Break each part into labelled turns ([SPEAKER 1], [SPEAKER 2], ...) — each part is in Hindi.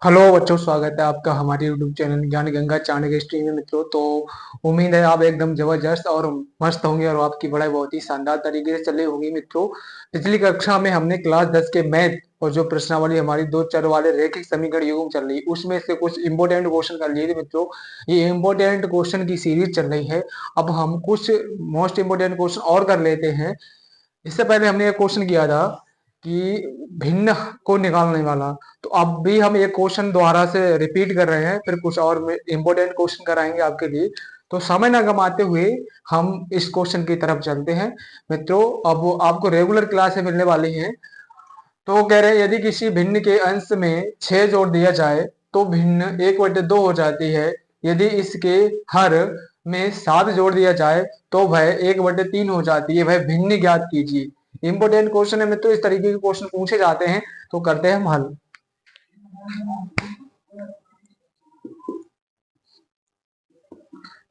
[SPEAKER 1] हेलो बच्चों, स्वागत है आपका हमारे यूट्यूब चैनल ज्ञान गंगा चाणक्य स्ट्रीम में। मित्रों, तो उम्मीद है आप एकदम जबरदस्त और मस्त होंगे और आपकी पढ़ाई बहुत ही शानदार तरीके से चल रही होगी। मित्रों, पिछली कक्षा में हमने क्लास 10 के मैथ और जो प्रश्नावली हमारी दो चर वाले रैखिक समीकरण युग्म चल रही उसमें से कुछ इंपोर्टेंट क्वेश्चन कर लिए थे। मित्रों, ये इंपोर्टेंट क्वेश्चन की सीरीज चल रही है। अब हम कुछ मोस्ट इंपोर्टेंट क्वेश्चन और कर लेते हैं। इससे पहले हमने एक क्वेश्चन किया था कि भिन्न को निकालने वाला। तो अब भी हम एक क्वेश्चन दोबारा से रिपीट कर रहे हैं, फिर कुछ और इंपॉर्टेंट क्वेश्चन कराएंगे आपके लिए। तो समय न गमाते हुए हम इस क्वेश्चन की तरफ चलते हैं। मित्रों, अब वो आपको रेगुलर क्लास से मिलने वाली हैं। तो वो कह रहे हैं, यदि किसी भिन्न के अंश में 6 जोड़ दिया जाए तो भिन्न 1/2 हो जाती है। यदि इसके हर में 7 जोड़ दिया जाए तो वह 1/3 हो जाती है। वह भिन्न ज्ञात कीजिए। इंपोर्टेंट क्वेश्चन है मित्रों, इस तरीके के क्वेश्चन पूछे जाते हैं। तो करते हैं हम हल।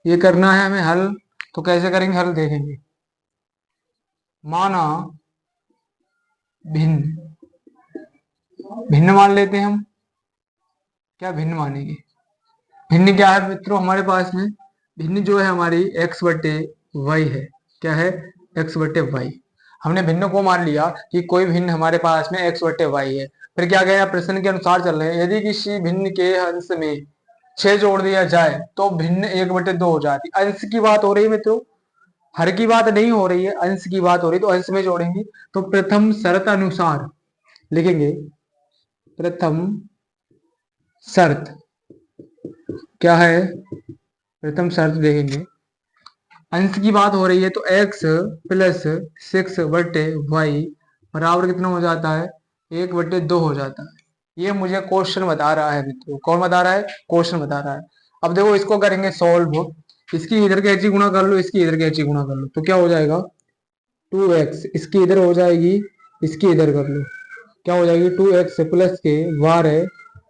[SPEAKER 1] ये करना है हमें हल। तो कैसे करेंगे हल, देखेंगे। माना भिन्न, भिन्न मान लेते हैं हम। क्या भिन्न मानेंगे? भिन्न क्या है मित्रों हमारे पास में? भिन्न जो है हमारी x/y है। क्या है? x/y। हमने भिन्न को मान लिया कि कोई भिन्न हमारे पास में x/y है। फिर क्या गया, प्रश्न के अनुसार चल रहे हैं, यदि किसी भिन्न के अंश में 6 जोड़ दिया जाए तो भिन्न 1/2 हो जाती। अंश की बात हो रही है मित्रों, हर की बात नहीं हो रही है, अंश की बात हो रही है, तो अंश में जोड़ेंगे। तो प्रथम शर्त अनुसार लिखेंगे। प्रथम शर्त क्या है? प्रथम शर्त देखेंगे, अंश की बात हो रही है तो x+6/y बराबर कितना हो जाता है? 1/2 हो जाता है। ये मुझे क्वेश्चन बता रहा है मित्रों। कौन बता रहा है? क्वेश्चन बता रहा है। अब देखो, इसको करेंगे सॉल्व। इसकी इधर की ऐसी गुणा कर लो, इसकी इधर की ऐसी गुणा कर लो, तो क्या हो जाएगा? 2x। इसकी इधर हो जाएगी, इसकी इधर कर लो, क्या हो जाएगी? 2x+के 12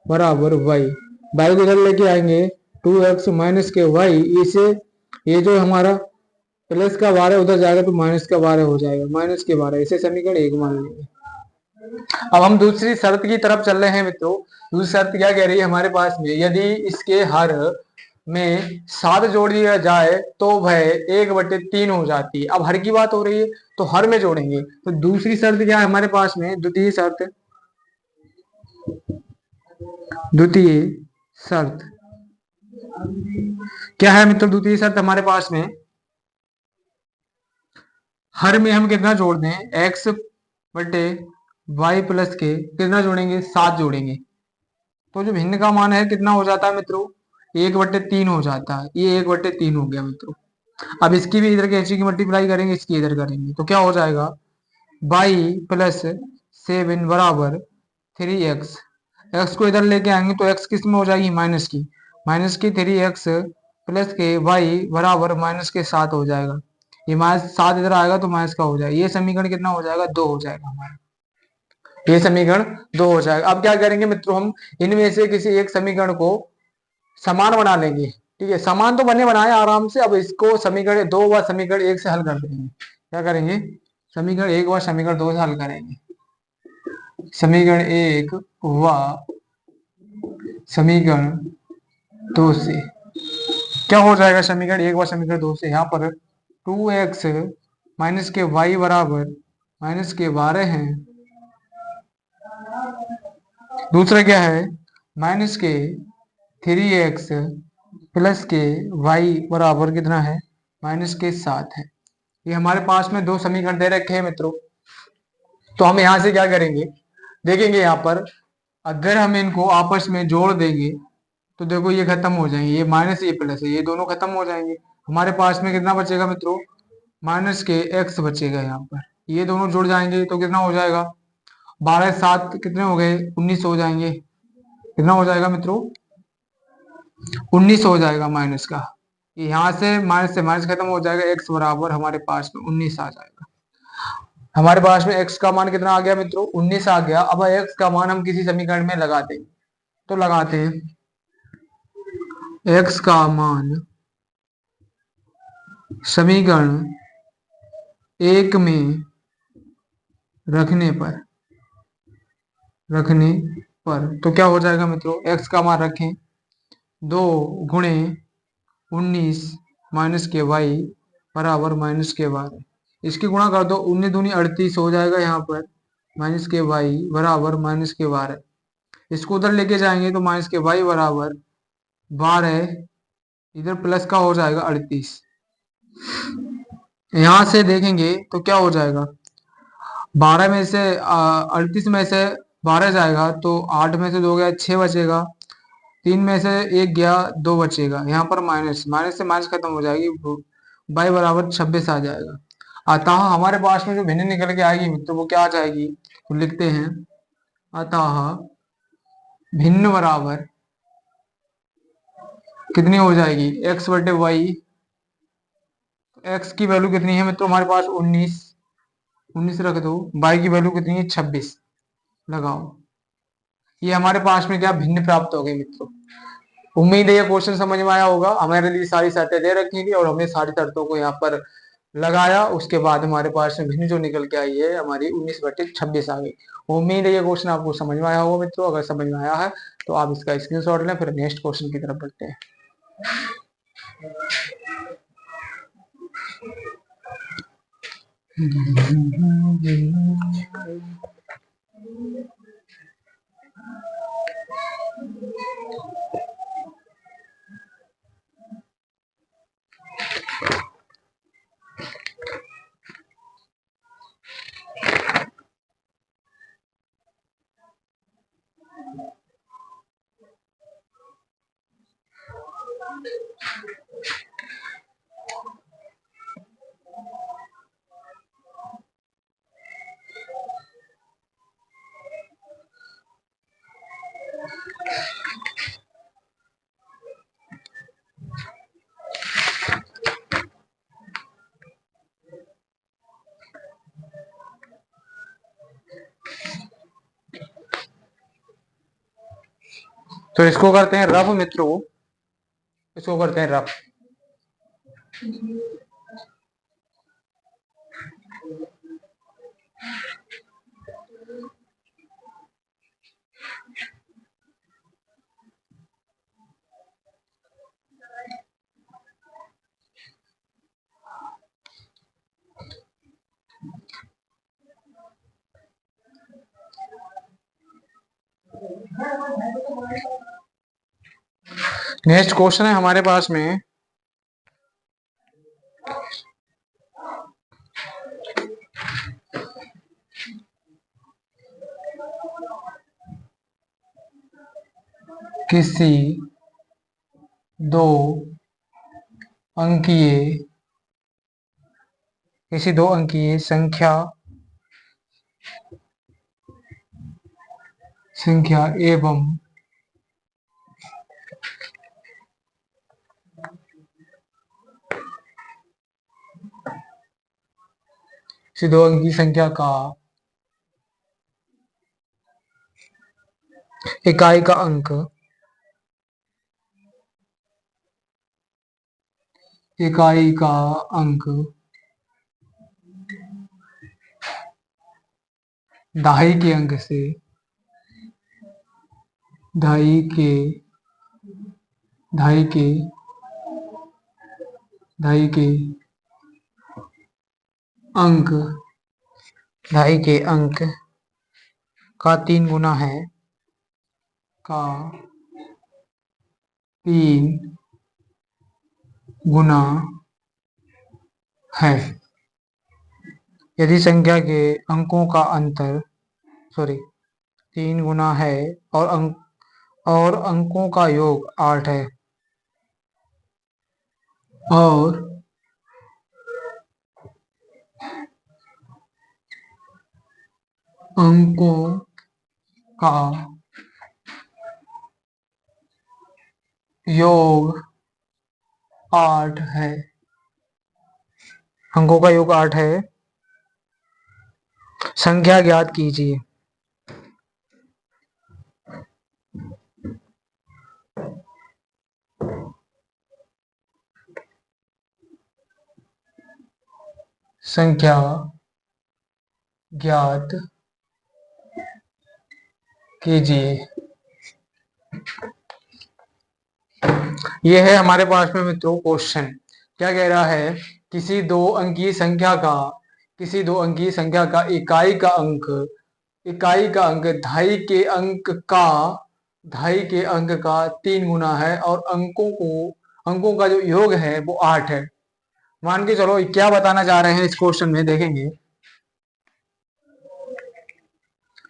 [SPEAKER 1] बराबर y। बाई को इधर लेके आएंगे, 2x-के y। इसे ये जो हमारा प्लस का 12 उधर जाएगा तो माइनस का 12 हो जाएगा, -12। इसे समीकरण 1 मान लेंगे। अब हम दूसरी शर्त की तरफ चल रहे हैं मित्रों। दूसरी शर्त क्या कह रही है हमारे पास में, यदि इसके हर में 7 जोड़ दिया जाए तो वह 1/3 हो जाती है। अब हर की बात हो रही है तो हर में जोड़ेंगे। तो दूसरी शर्त क्या है हमारे पास में? द्वितीय शर्त। द्वितीय शर्त क्या है मित्रों? द्वितीय शर्त हमारे पास में, हर में हम कितना जोड़ दें? x/y+के कितना जोड़ेंगे? 7 जोड़ेंगे। तो जो भिन्न का मान है कितना हो जाता है मित्रों? 1/3 हो जाता है। ये 1/3 हो गया मित्रों। अब इसकी भी इधर के ऐसी की मल्टीप्लाई करेंगे, इसकी इधर करेंगे, तो क्या हो जाएगा? y+7 बराबर 3x। एक्स को इधर लेके आएंगे तो एक्स किस में हो जाएगी? माइनस की। माइनस की 3x+के y बराबर -7 हो जाएगा। ये -7 इधर आएगा तो माइनस का हो जाएगा। ये समीकरण कितना हो जाएगा? 2 हो जाएगा हमारा। ये समीकरण 2 हो जाएगा। अब क्या करेंगे मित्रों, हम इनमें से किसी एक समीकरण को समान बना लेंगे। ठीक है, समान तो बने बनाए आराम से। अब इसको समीकरण 2 व समीकरण 1 से हल कर देंगे। क्या करेंगे? समीकरण 1 व समीकरण 2 से हल करेंगे। समीकरण 1 व समीकरण 2 से क्या हो जाएगा? समीकरण 1 व समीकरण 2 से यहाँ पर 2x के y बराबर -12 है। दूसरा क्या है? -3x+के y बराबर कितना है? -7 है। ये हमारे पास में दो समीकरण दे रखे हैं मित्रों। तो हम यहां से क्या करेंगे, देखेंगे। यहाँ पर अगर हम इनको आपस में जोड़ देंगे तो देखो ये खत्म हो जाएंगे, ये माइनस ये प्लस है, ये दोनों खत्म हो जाएंगे। हमारे पास में कितना बचेगा मित्रों? -के x बचेगा। यहाँ पर ये दोनों जुड़ जाएंगे तो कितना हो जाएगा? 12 7 कितने हो गए? 19 हो जाएंगे। कितना हो जाएगा मित्रों? 19 हो जाएगा माइनस का। यहाँ से माइनस खत्म हो जाएगा, x बराबर हमारे पास में 19 आ जाएगा। हमारे पास में x का मान कितना आ गया मित्रों? 19 आ गया। अब x का मान हम किसी समीकरण में लगा देंगे। तो लगाते हैं, x का मान समीकरण 1 में रखने पर। तो क्या हो जाएगा मित्रों, x का मान रखें 2 × 19 माइनस के वाई बराबर माइनस के 12। इसकी गुणा कर दो, 19 दूनी 38 हो जाएगा यहाँ पर, माइनस के वाई बराबर माइनस के 12। इसको उधर लेके जाएंगे तो माइनस के वाई बराबर 12, इधर प्लस का हो जाएगा 38। यहां से देखेंगे तो क्या हो जाएगा, 12 में से 38 में से 12 जाएगा तो 8 में से 2 गया 6 बचेगा, 3 में से 1 गया 2 बचेगा, यहाँ पर माइनस माइनस से माइनस खत्म हो जाएगी, बाई बराबर 26 आ जाएगा। अतः हमारे पास में जो भिन्न निकल के आएगी तो वो क्या आ जाएगी, तो लिखते हैं अतः भिन्न बराबर कितनी हो जाएगी, x बटे वाई। x की वैल्यू कितनी है मित्रों हमारे पास 19, 19 रख दो, y की वैल्यू कितनी है 26 लगाओ। ये हमारे पास में क्या भिन्न प्राप्त हो गई मित्रों। उम्मीद है ये क्वेश्चन समझ में आया होगा। हमारे लिए सारी शर्तें दे रखी थी और हमने सारी शर्तों को यहाँ पर लगाया, उसके बाद हमारे पास में भिन्न जो निकल के आई है हमारी 19/26 आ गई। उम्मीद है ये क्वेश्चन आपको समझ में आया होगा मित्रों। अगर समझ में आया है तो आप इसका स्क्रीनशॉट लें, फिर नेक्स्ट क्वेश्चन की तरफ बढ़ते हैं। तो इसको करते हैं रफ मित्रों, इसको करते हैं रफ। नेक्स्ट क्वेश्चन है हमारे पास में, किसी दो अंकीय संख्या एवं किसी दो अंकीय संख्या का इकाई का अंक दहाई के अंक से ढाई के ढाई के ढाई के अंक ढाई के अंक का 3 गुना है, का 3 गुना है यदि संख्या के अंकों का अंतर 3 गुना है और अंकों का योग 8 है, और अंकों का योग 8 है, अंकों का योग 8 है। संख्या ज्ञात कीजिए। संख्या ज्ञात कीजिए। ये है हमारे पास में मित्रों क्वेश्चन। क्या कह रहा है? किसी दो अंकीय संख्या का किसी दो अंकीय संख्या का इकाई का अंक ढाई के अंक का 3 गुना है और अंकों का जो योग है वो 8 है। मान के चलो क्या बताना चाह रहे हैं इस क्वेश्चन में, देखेंगे।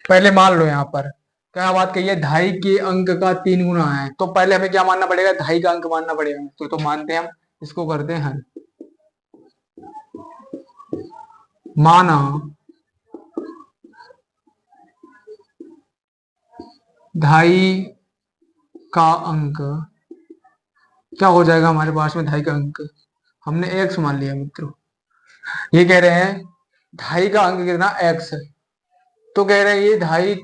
[SPEAKER 1] पहले मान लो यहाँ पर क्या बात कही है, ढाई के अंक का 3 गुना है, तो पहले हमें क्या मानना पड़ेगा? ढाई का अंक मानना पड़ेगा। तो मानते हैं हम, इसको करते हैं हल। माना ढाई का अंक क्या हो जाएगा हमारे पास में? ढाई का अंक हमने एक्स मान लिया मित्रों। ये कह रहे हैं ढाई का अंक कितना? एक्स। तो कह रहे हैं ये ढाई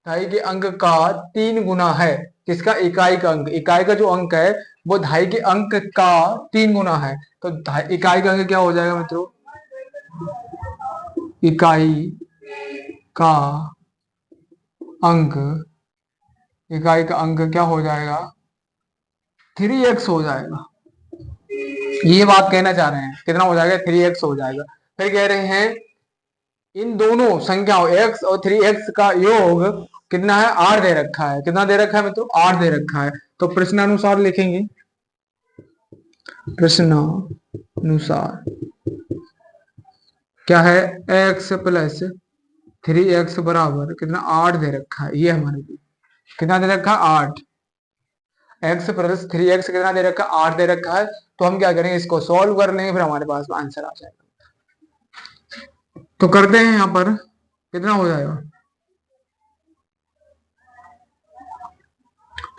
[SPEAKER 1] ढाई के अंक का 3 गुना है। किसका? इकाई का अंक। इकाई का जो अंक है वो ढाई के अंक का 3 गुना है। तो इकाई का अंक क्या हो जाएगा मित्रों? इकाई का अंक इकाई का अंक क्या हो जाएगा? 3x हो जाएगा। ये बात कहना चाह रहे हैं, कितना हो जाएगा? 3x हो जाएगा। फिर कह रहे हैं इन दोनों संख्याओं x और 3x का योग कितना है? 8 दे रखा है। कितना दे रखा है मित्रों? 8 दे रखा है। तो प्रश्नानुसार लिखेंगे। प्रश्नानुसार क्या है? x प्लस 3x बराबर कितना? 8 दे रखा है। ये हमारे लिए कितना दे रखा है? 8। एक्स प्लस 3x कितना दे रखा है? 8 दे रखा है। तो हम क्या करेंगे? इसको सॉल्व कर लेंगे, फिर हमारे पास आंसर आ जाएगा। तो करते हैं, यहाँ पर कितना हो जाएगा?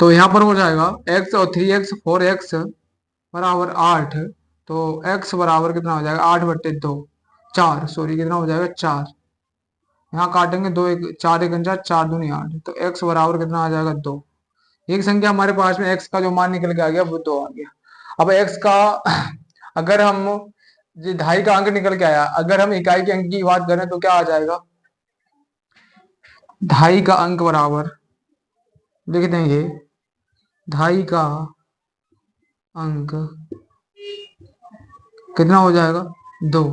[SPEAKER 1] तो यहाँ पर हो जाएगा x और 3x 4x बराबर 8। तो x बराबर कितना हो जाएगा? 8/2 4, सॉरी कितना हो जाएगा? 4। यहाँ काटेंगे, 2 एक 4 एक 4, 4 दूनी 8। तो x बराबर कितना आ जाएगा? 2। एक संख्या हमारे पास में x का जो मान निकल के आ गया वो 2 आ गया। अब x का अगर हम ढाई का अंक निकल के आया, अगर हम इकाई के अंक की बात करें तो क्या आ जाएगा? ढाई का अंक बराबर लिख देंगे, ढाई का अंक कितना हो जाएगा? 2।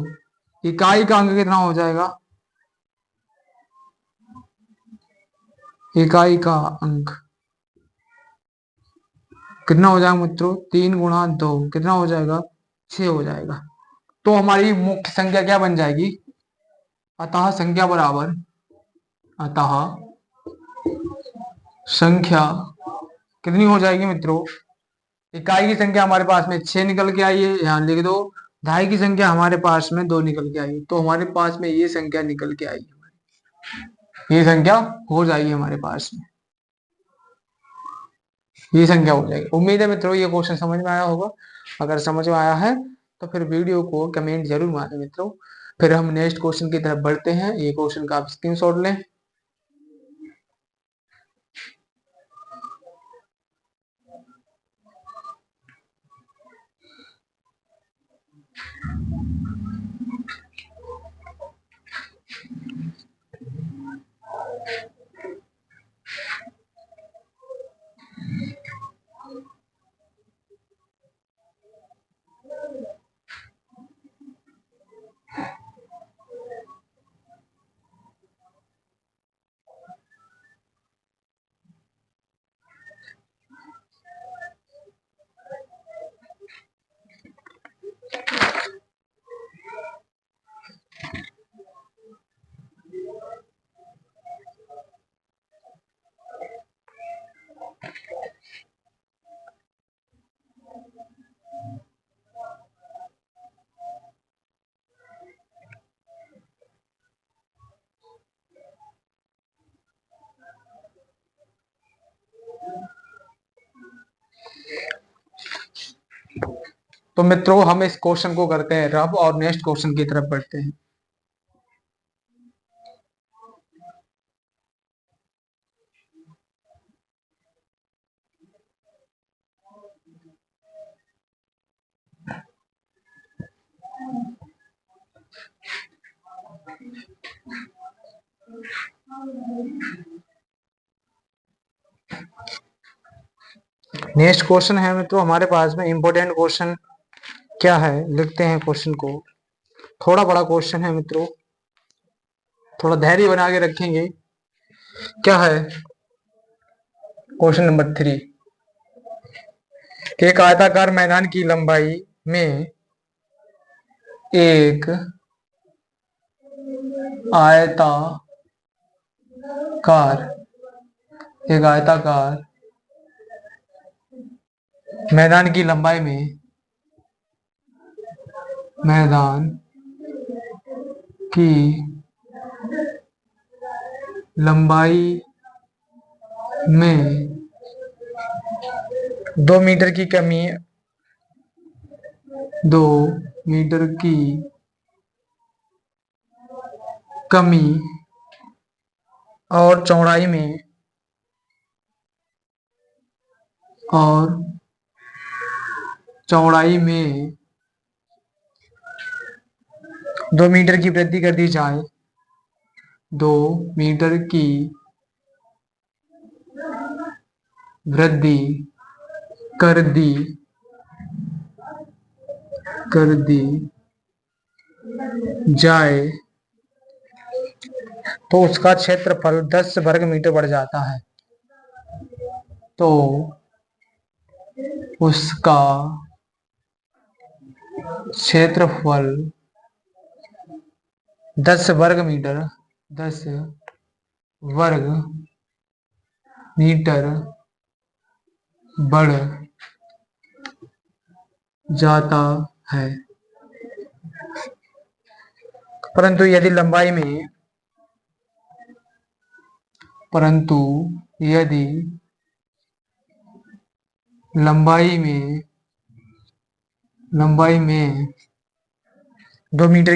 [SPEAKER 1] इकाई का अंक कितना हो जाएगा? इकाई का अंक कितना हो जाएगा मित्रों? 3 गुणा 2 कितना हो जाएगा? 6 हो जाएगा। तो हमारी मुख्य संख्या क्या बन जाएगी? अतः संख्या बराबर अतः संख्या कितनी हो जाएगी मित्रों? इकाई की संख्या हमारे पास में 6 निकल के आई है, यहाँ लिख दो। ढाई की संख्या हमारे पास में 2 निकल के आई, तो हमारे पास में ये संख्या निकल के आई। ये संख्या हो जाएगी हमारे पास में, ये संख्या हो जाएगी। उम्मीद है मित्रों ये क्वेश्चन समझ में आया होगा। अगर समझ में आया है तो फिर वीडियो को कमेंट जरूर मारें मित्रों। फिर हम नेक्स्ट क्वेश्चन की तरफ बढ़ते हैं। ये क्वेश्चन का आप स्क्रीनशॉट लें। तो मित्रों हम इस क्वेश्चन को करते हैं रब और नेक्स्ट क्वेश्चन की तरफ बढ़ते हैं। नेक्स्ट क्वेश्चन है मित्रों हमारे पास में इंपॉर्टेंट क्वेश्चन क्या है, लिखते हैं क्वेश्चन को। थोड़ा बड़ा क्वेश्चन है मित्रों, थोड़ा धैर्य बना के रखेंगे। क्या है क्वेश्चन नंबर 3, एक आयताकार मैदान की लंबाई में एक आयताकार मैदान की लंबाई में मैदान की लंबाई में 2 मीटर की कमी 2 मीटर की कमी और चौड़ाई में 2 मीटर की वृद्धि कर दी जाए, 2 मीटर की वृद्धि कर दी जाए तो उसका क्षेत्रफल 10 वर्ग मीटर बढ़ जाता है। तो उसका क्षेत्रफल 10 वर्ग मीटर बढ़ जाता है। परंतु यदि लंबाई में 2 मीटर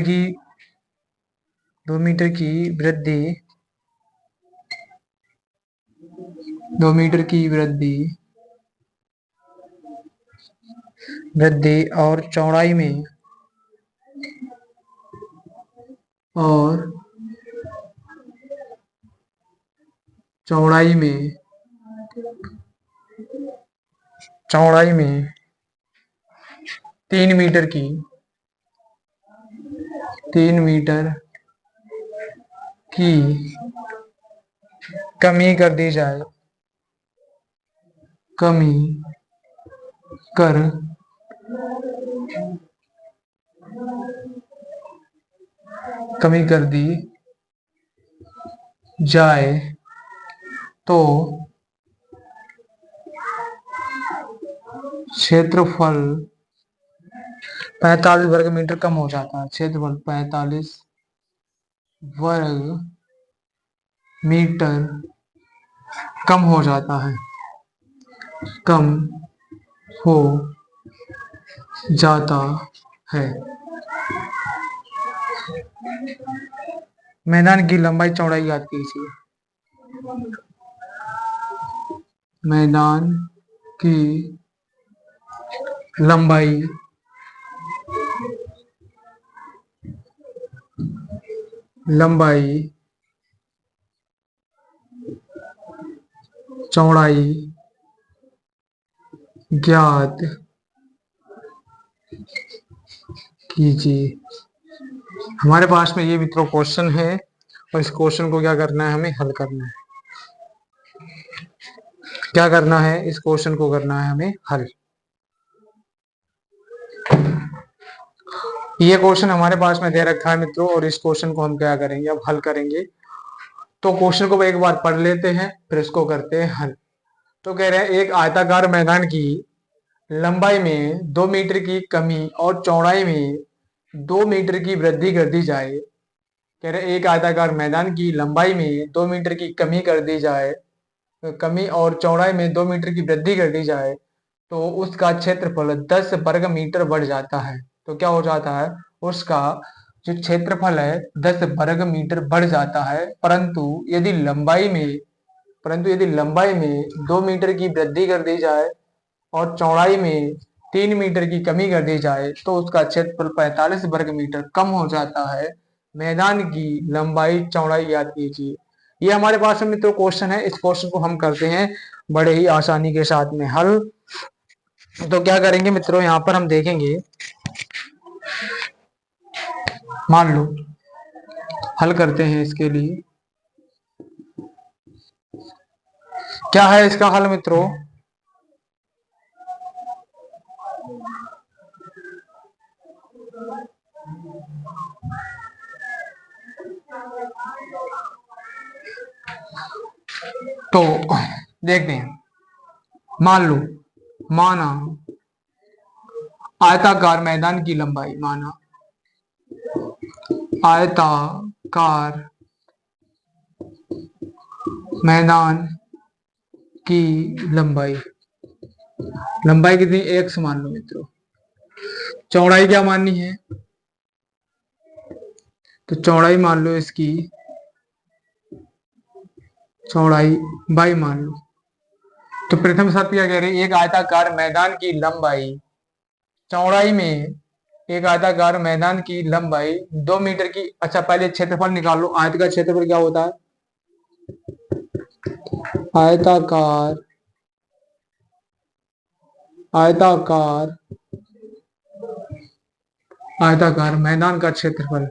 [SPEAKER 1] की वृद्धि 2 मीटर की वृद्धि और चौड़ाई में 3 मीटर की कमी कर दी जाए तो क्षेत्रफल 45 वर्ग मीटर कम हो जाता है। क्षेत्रफल 45 वर्ग मीटर कम हो जाता है। मैदान की लंबाई चौड़ाई याद कीजिए। मैदान की लंबाई चौड़ाई ज्ञात कीजिए। हमारे पास में ये मित्रों क्वेश्चन है और इस क्वेश्चन को क्या करना है, हमें हल करना है। क्या करना है, इस क्वेश्चन को करना है हमें हल। ये क्वेश्चन हमारे पास में दे रखा है मित्रों और इस क्वेश्चन को हम क्या करेंगे, अब हल करेंगे। तो क्वेश्चन को एक बार पढ़ लेते हैं फिर इसको करते हैं हल। तो कह रहे हैं एक आयताकार मैदान की लंबाई में 2 मीटर की कमी और चौड़ाई में 2 मीटर की वृद्धि कर दी जाए। कह रहे एक आयताकार मैदान की लंबाई में 2 मीटर की कमी कर दी जाए, कमी और चौड़ाई में 2 मीटर की वृद्धि कर दी जाए तो उसका क्षेत्रफल 10 वर्ग मीटर बढ़ जाता है। तो क्या हो जाता है, उसका जो क्षेत्रफल है 10 वर्ग मीटर बढ़ जाता है। परंतु यदि लंबाई में 2 मीटर की वृद्धि कर दी जाए और चौड़ाई में 3 मीटर की कमी कर दी जाए तो उसका क्षेत्रफल 45 वर्ग मीटर कम हो जाता है। मैदान की लंबाई चौड़ाई याद कीजिए। ये हमारे पास में मित्रों क्वेश्चन है, इस क्वेश्चन को हम करते हैं बड़े ही आसानी के साथ में हल। तो क्या करेंगे मित्रों, यहाँ पर हम देखेंगे, मान लो हल करते हैं इसके लिए। क्या है इसका हल मित्रों? तो देखते हैं, मान लो, माना आयताकार मैदान की लंबाई, माना आयताकार मैदान की लंबाई, लंबाई कितनी, एक्स मान लो मित्रों। चौड़ाई क्या माननी है? तो चौड़ाई मान लो इसकी, चौड़ाई बाई मान लो। तो प्रथम शर्त क्या कह रही है? एक आयताकार मैदान की लंबाई, चौड़ाई में, एक आयताकार मैदान की लंबाई 2 मीटर की। अच्छा पहले क्षेत्रफल निकाल लो, आयत का क्षेत्रफल क्या होता है? आयताकार, आयताकार, आयताकार मैदान का क्षेत्रफल,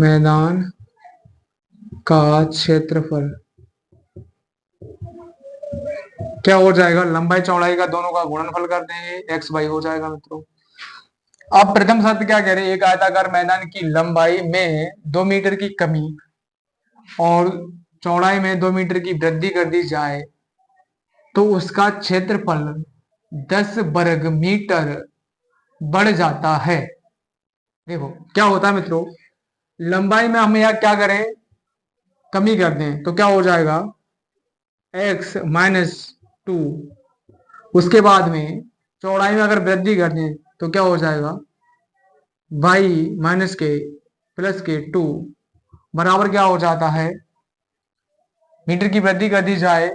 [SPEAKER 1] मैदान का क्षेत्रफल क्या हो जाएगा? लंबाई चौड़ाई का दोनों का गुणनफल कर देंगे, एक्स वाई हो जाएगा मित्रों। अब प्रथम शर्त क्या कह रहे हैं? एक आयताकार मैदान की लंबाई में 2 मीटर की कमी और चौड़ाई में 2 मीटर की वृद्धि कर दी जाए तो उसका क्षेत्रफल 10 वर्ग मीटर बढ़ जाता है। देखो क्या होता है मित्रों, लंबाई में हम यहाँ क्या करें, कमी कर दें तो क्या हो जाएगा? x-2। उसके बाद में चौड़ाई में अगर वृद्धि कर दें तो क्या हो जाएगा? y-के+2 बराबर क्या हो जाता है? मीटर की वृद्धि कर दी जाए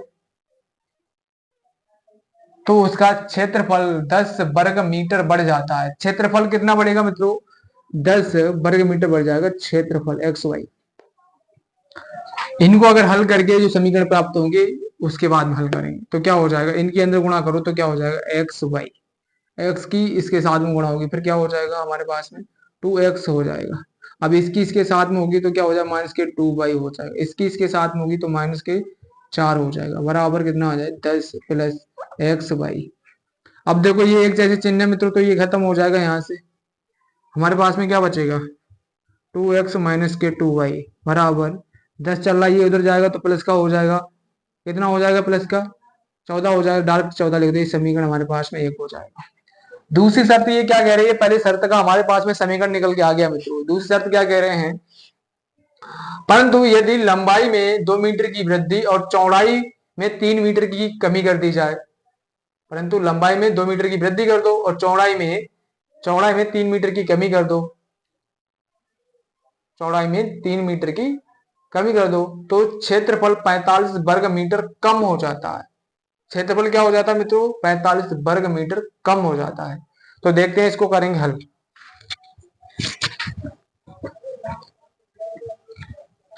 [SPEAKER 1] तो उसका क्षेत्रफल 10 वर्ग मीटर बढ़ जाता है। क्षेत्रफल कितना बढ़ेगा मित्रों? 10 वर्ग मीटर बढ़ जाएगा क्षेत्रफल, एक्स वाई। इनको अगर हल करके जो समीकरण प्राप्त होंगे उसके बाद में हल करेंगे तो क्या हो जाएगा? इनके अंदर गुणा करो तो क्या हो जाएगा? एक्स वाई, एक्स की इसके साथ में गुणा होगी फिर क्या हो जाएगा हमारे पास में? 2x हो जाएगा। अब इसकी इसके साथ में होगी तो क्या हो जाएगा? -2y हो जाएगा। इसकी इसके साथ में होगी तो -4 हो जाएगा, बराबर कितना हो जाए? 10 + xy। अब देखो ये एक जैसे चिन्ह है मित्रों, तो ये खत्म हो जाएगा यहाँ से। हमारे पास में क्या बचेगा? 2x - 2y बराबर 10 चल रहा है, ये उधर जाएगा तो प्लस का हो जाएगा। कितना हो जाएगा प्लस का? 14 हो जाएगा। डायरेक्ट 14 लिख दो, समीकरण हमारे पास में 1 हो जाएगा। दूसरी शर्त ये क्या कह रही है? पहले शर्त का हमारे पास में समीकरण निकल के आ गया मित्रों। दूसरी शर्त क्या कह रहे हैं? परंतु यदि लंबाई में 2 मीटर की वृद्धि और चौड़ाई में 3 मीटर की कमी कर दी जाए, परंतु लंबाई में 2 मीटर की वृद्धि कर दो और चौड़ाई में 3 मीटर की कमी कर दो, चौड़ाई में 3 मीटर की कमी कर दो तो क्षेत्रफल 45 वर्ग मीटर कम हो जाता है। क्षेत्रफल क्या हो जाता है मित्रों? 45 वर्ग मीटर कम हो जाता है। तो देखते हैं इसको करेंगे हल।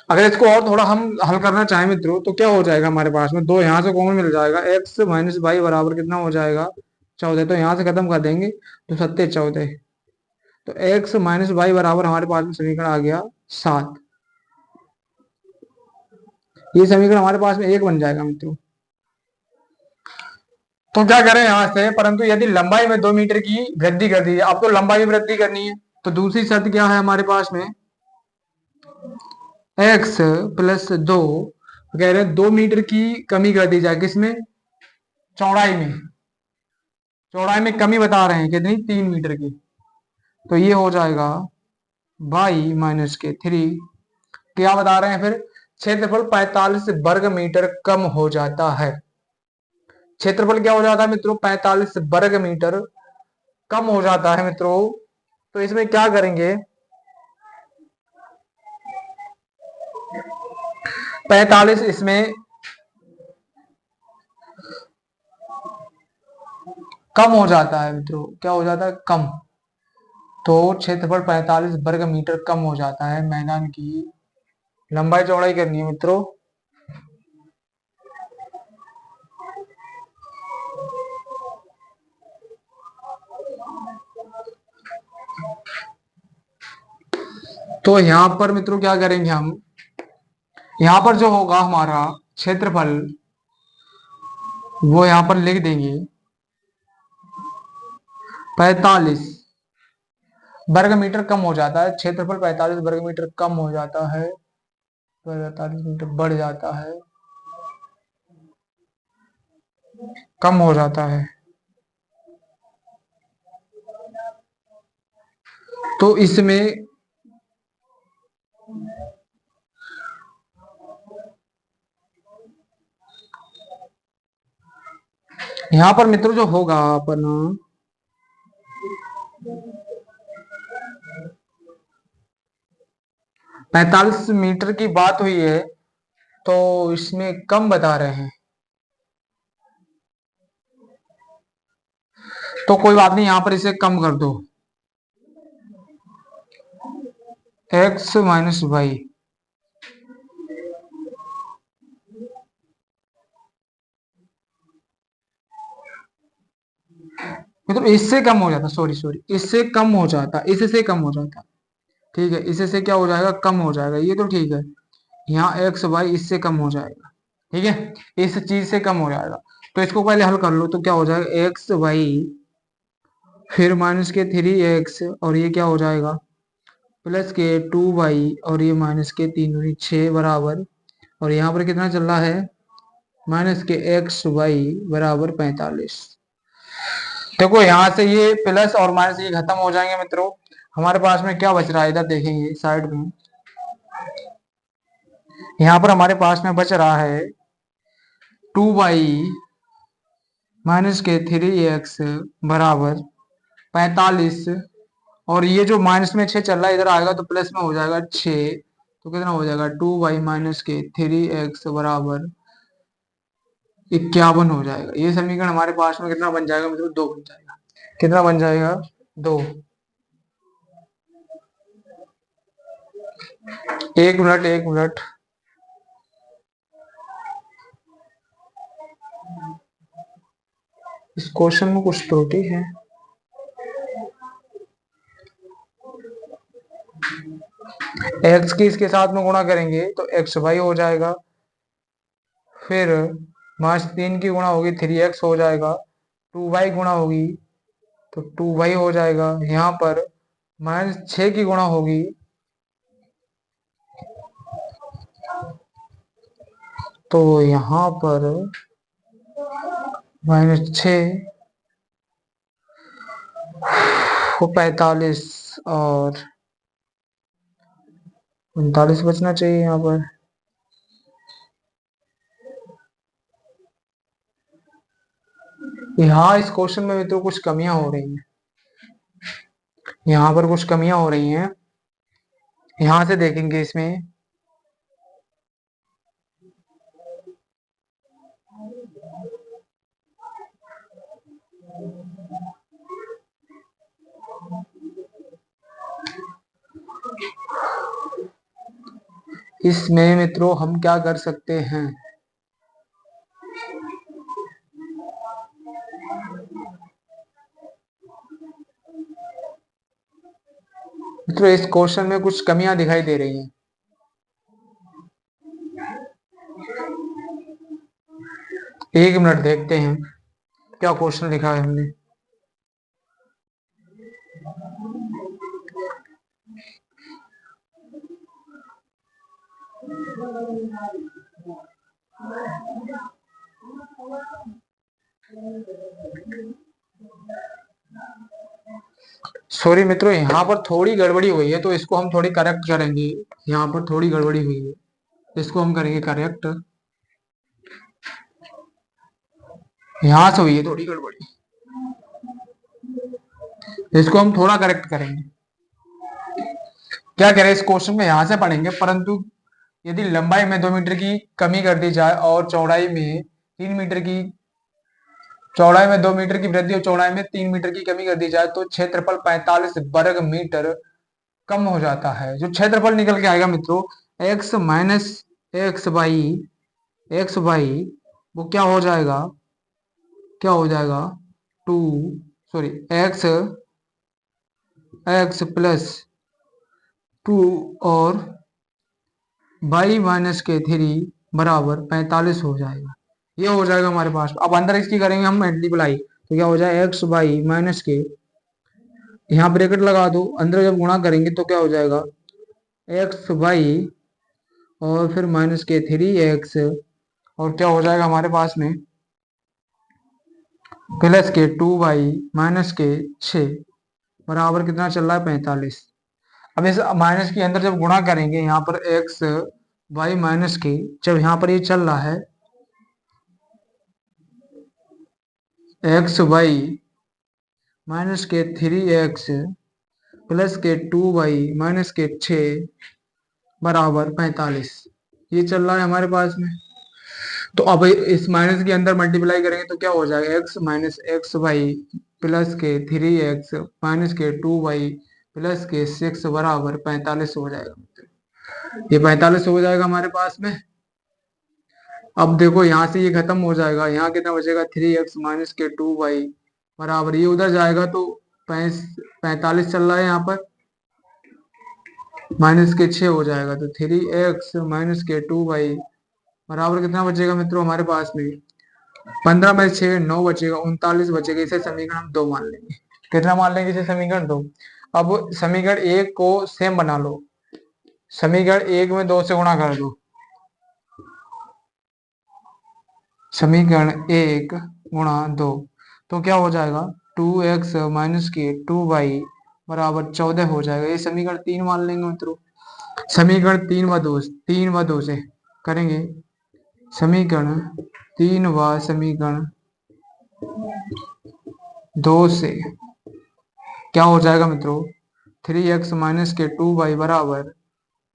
[SPEAKER 1] अगर इसको और थोड़ा हम हल करना चाहें मित्रों तो क्या हो जाएगा हमारे पास में? 2 यहाँ से कॉमन मिल जाएगा, x - y बराबर कितना हो जाएगा? 14। तो यहाँ से खत्म कर देंगे तो 7 × 14, तो x - y बराबर हमारे पास में समीकरण आ गया 7। ये समीकरण हमारे पास में 1 बन जाएगा मित्रों। तो क्या करें यहाँ से? परंतु यदि लंबाई में 2 मीटर की वृद्धि कर दी है, अब तो लंबाई में वृद्धि करनी है तो दूसरी शर्त क्या है हमारे पास में? x+2 कह रहे हैं 2 मीटर की कमी कर दी जाए, किसमें? चौड़ाई में। चौड़ाई में कमी बता रहे हैं कितनी? 3 मीटर की। तो ये हो जाएगा y-3। क्या बता रहे हैं फिर? क्षेत्रफल 45 वर्ग मीटर कम हो जाता है। क्षेत्रफल क्या हो जाता है मित्रों? 45 वर्ग मीटर कम हो जाता है मित्रों। तो इसमें क्या करेंगे? 45 इसमें कम हो जाता है मित्रों। क्या हो जाता है? कम। तो क्षेत्रफल 45 वर्ग मीटर कम हो जाता है। मैदान की लंबाई चौड़ाई करनी है मित्रों। तो यहाँ पर मित्रों क्या करेंगे हम, यहाँ पर जो होगा हमारा क्षेत्रफल वो यहाँ पर लिख देंगे 45 वर्ग मीटर कम हो जाता है, क्षेत्रफल 45 वर्ग मीटर कम हो जाता है, 45 मीटर बढ़ जाता है, कम हो जाता है। तो इसमें यहाँ पर मित्रों जो होगा अपन 45 मीटर की बात हुई है तो इसमें कम बता रहे हैं, तो कोई बात नहीं, यहां पर इसे कम कर दो, एक्स माइनस वाई। मतलब इससे कम हो जाता, सॉरी सॉरी, इससे कम हो जाता, इससे कम हो जाता। ठीक है, इससे से क्या हो जाएगा, कम हो जाएगा, ये तो ठीक है। यहाँ एक्स वाई इससे कम हो जाएगा, ठीक है, इस चीज से कम हो जाएगा। तो इसको पहले हल कर लो, तो क्या हो जाएगा, एक्स वाई फिर माइनस के 3x और ये क्या हो जाएगा प्लस के 2y और ये माइनस के 3 बराबर, और यहाँ पर कितना चल रहा है, माइनस के एक्स वाई बराबर 45। देखो यहाँ से ये प्लस और माइनस ये खत्म हो जाएंगे मित्रों, हमारे पास में क्या बच रहा है, इधर देखेंगे साइड में, यहाँ पर हमारे पास में बच रहा है 2y माइनस के 3x बराबर 45, और ये जो माइनस में 6 चल रहा है इधर आएगा तो प्लस में हो जाएगा 6, तो कितना हो जाएगा 2y माइनस के 3x बराबर 51 हो जाएगा। ये समीकरण हमारे पास में कितना बन जाएगा मतलब 2 बन जाएगा, कितना बन जाएगा 2। एक मिनट एक मिनट, इस क्वेश्चन में कुछ त्रुटि है। एक्स की इसके साथ में गुणा करेंगे तो एक्स वाई हो जाएगा, फिर माइनस 3 की गुणा होगी 3x हो जाएगा, 2y गुणा होगी तो 2y हो जाएगा, यहाँ पर माइनस 6 की गुणा होगी तो यहाँ पर -6 को 45 और 39 बचना चाहिए यहाँ पर। यहाँ इस क्वेश्चन में भी तो कुछ कमियां हो रही हैं, यहाँ पर कुछ कमियां हो रही हैं, यहाँ से देखेंगे इसमें इसमें मित्रों हम क्या कर सकते हैं, मित्रों इस क्वेश्चन में कुछ कमियां दिखाई दे रही हैं। एक मिनट देखते हैं क्या क्वेश्चन लिखा है हमने। सॉरी मित्रों, यहाँ पर थोड़ी गड़बड़ी हुई है तो इसको हम थोड़ी करेक्ट करेंगे, यहाँ पर थोड़ी गड़बड़ी हुई है, इसको हम करेंगे करेक्ट, यहाँ से हुई है थोड़ी गड़बड़ी, इसको हम थोड़ा करेक्ट करेंगे। क्या करें, इस क्वेश्चन में यहाँ से पढ़ेंगे, परंतु यदि लंबाई में 2 मीटर की कमी कर दी जाए और चौड़ाई में 3 मीटर की, चौड़ाई में 2 मीटर की वृद्धि और चौड़ाई में 3 मीटर की कमी कर दी जाए तो क्षेत्रफल 45 वर्ग मीटर कम हो जाता है। जो क्षेत्रफल निकल के आएगा मित्रों, x minus x by x by वो क्या हो जाएगा, क्या हो जाएगा 2, सॉरी एक्स एक्स प्लस 2 और बाई माइनस के 3 बराबर 45 हो जाएगा। ये हो जाएगा हमारे पास। अब अंदर इसकी करेंगे हम मल्टीप्लाई, तो क्या हो जाए एक्स बाई माइनस के, यहाँ ब्रैकेट लगा दो, अंदर जब गुणा करेंगे तो क्या हो जाएगा एक्स बाई और फिर माइनस के 3 एक्स, और क्या हो जाएगा हमारे पास में प्लस के 2 बाई माइनस के 6 बराबर कितना चल रहा है 45। अब इस माइनस के अंदर जब गुणा करेंगे यहाँ पर एक्स बाई माइनस के, जब यहाँ पर ये चल रहा है एक्स बाई माइनस के 3 एक्स प्लस के 2 बाई माइनस के 6 बराबर 45, ये चल रहा है हमारे पास में। तो अब इस माइनस के अंदर मल्टीप्लाई करेंगे तो क्या हो जाएगा x minus x by plus के 3 एक्स माइनस के 2 बाई प्लस के 6 बराबर 45 हो जाएगा। ये 45 हो जाएगा हमारे पास में। अब देखो यहाँ से ये खत्म हो जाएगा, यहाँ कितना बचेगा 3 एक्स माइनस के 2 बाई बराबर, ये उधर जाएगा तो 45 चल रहा है यहाँ पर, माइनस के 6 हो जाएगा, तो 3 एक्स माइनस के 2 बाई बराबर कितना बचेगा मित्रों हमारे पास में 15 में 6 9 बचेगा, 39 बचेगा। इसे समीकरण हम 2 मान लेंगे। कितना मान लेंगे इसे समीकरण 2। अब समीकरण 1 को सेम बना लो, समीकरण 1 में 2 से गुणा कर दो, समीकरण 1 गुणा 2, तो क्या हो जाएगा 2 एक्स माइनस के 2 बाई बराबर 14 हो जाएगा। ये समीकरण 3 मान लेंगे मित्रों। समीकरण 3 व 2 से करेंगे, समीकरण 3 व समीकरण 2 से क्या हो जाएगा मित्रों 3 एक्स माइनस के 2 बाई बराबर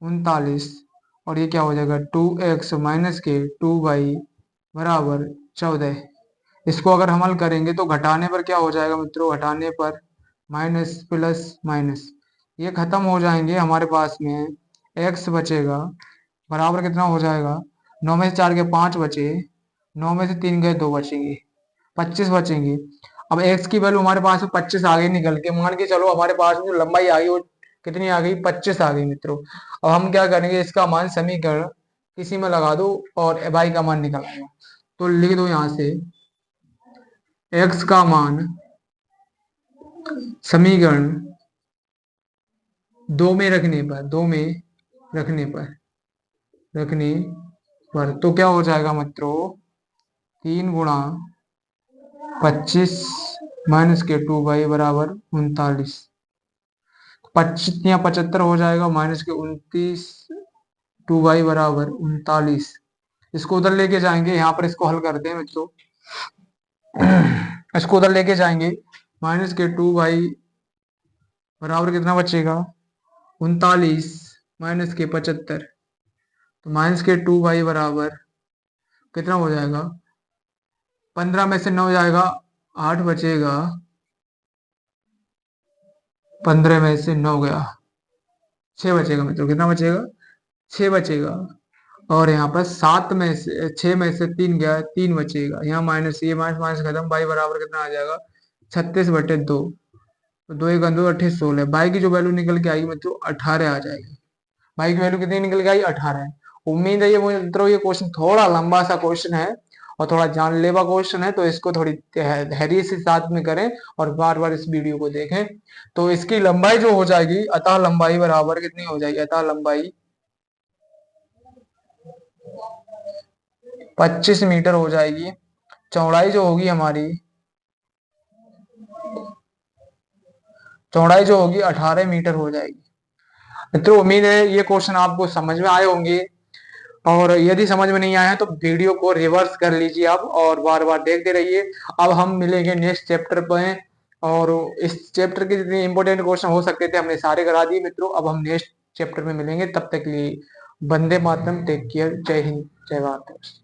[SPEAKER 1] 39, और ये क्या हो जाएगा 2 एक्स माइनस के 2 बाई बराबर 14। इसको अगर हम हल करेंगे तो घटाने पर क्या हो जाएगा मित्रों, घटाने पर माइनस प्लस माइनस ये खत्म हो जाएंगे, हमारे पास में एक्स बचेगा बराबर कितना हो जाएगा 9 में से 4 के 5 बचे, 9 में से 3 गए 2 बचेंगे, 25 बचेंगे। अब एक्स की वैल्यू हमारे पास में 25 आ गई निकल के, मान के चलो हमारे पास में जो लंबाई आ गई वो कितनी आ गई 25 आ गई मित्रों। अब हम क्या करेंगे, इसका मान समीकरण किसी में लगा दो और बाई का मान निकल आएगा, तो लिख दो यहाँ से एक्स का मान समीकरण 2 में रखने पर, 2 में रखने पर तो क्या हो जाएगा मित्रों 3 गुणा 25 माइनस के 2 बाई बराबर 39, 25 या 75 हो जाएगा, माइनस के 29 2 बाई बराबर 39। इसको उधर लेके जाएंगे, यहाँ पर इसको हल करते हैं मित्रों, इसको उधर लेके जाएंगे, माइनस के 2 बाई बराबर कितना बचेगा 39 माइनस के 75, तो माइनस के 2 बाई बराबर कितना हो जाएगा 15 में से 9 जाएगा 8 बचेगा, 15 में से 9 गया 6 बचेगा मित्रों, कितना बचेगा 6 बचेगा, और यहाँ पर 7 में से 6 में से 3 गया 3 बचेगा, यहाँ माइनस, ये माइनस माइनस खत्म, बाई बराबर कितना आ जाएगा 36/2, तो 2 1 2 28 16, बाई की जो वैल्यू निकल के आएगी मित्रों 18 आ जाएगी। बाई की वैल्यू कितनी निकल के आई 18 है। उम्मीद है ये मित्रों ये क्वेश्चन थोड़ा लंबा सा क्वेश्चन है और थोड़ा जानलेवा क्वेश्चन है, तो इसको थोड़ी धैर्य से साथ में करें और बार बार इस वीडियो को देखें। तो इसकी लंबाई जो हो जाएगी, अतः लंबाई बराबर कितनी हो जाएगी, अतः लंबाई 25 मीटर हो जाएगी, चौड़ाई जो होगी हमारी, चौड़ाई जो होगी 18 मीटर हो जाएगी। तो उम्मीद है ये क्वेश्चन आपको समझ में आए होंगे, और यदि समझ में नहीं आया है तो वीडियो को रिवर्स कर लीजिए आप और बार बार देखते रहिए। अब हम मिलेंगे नेक्स्ट चैप्टर पर, और इस चैप्टर के जितने इंपॉर्टेंट क्वेश्चन हो सकते थे हमने सारे करा दिए मित्रों। अब हम नेक्स्ट चैप्टर में मिलेंगे, तब तक के लिए वंदे मातरम, टेक केयर, जय हिंद, जय भारत।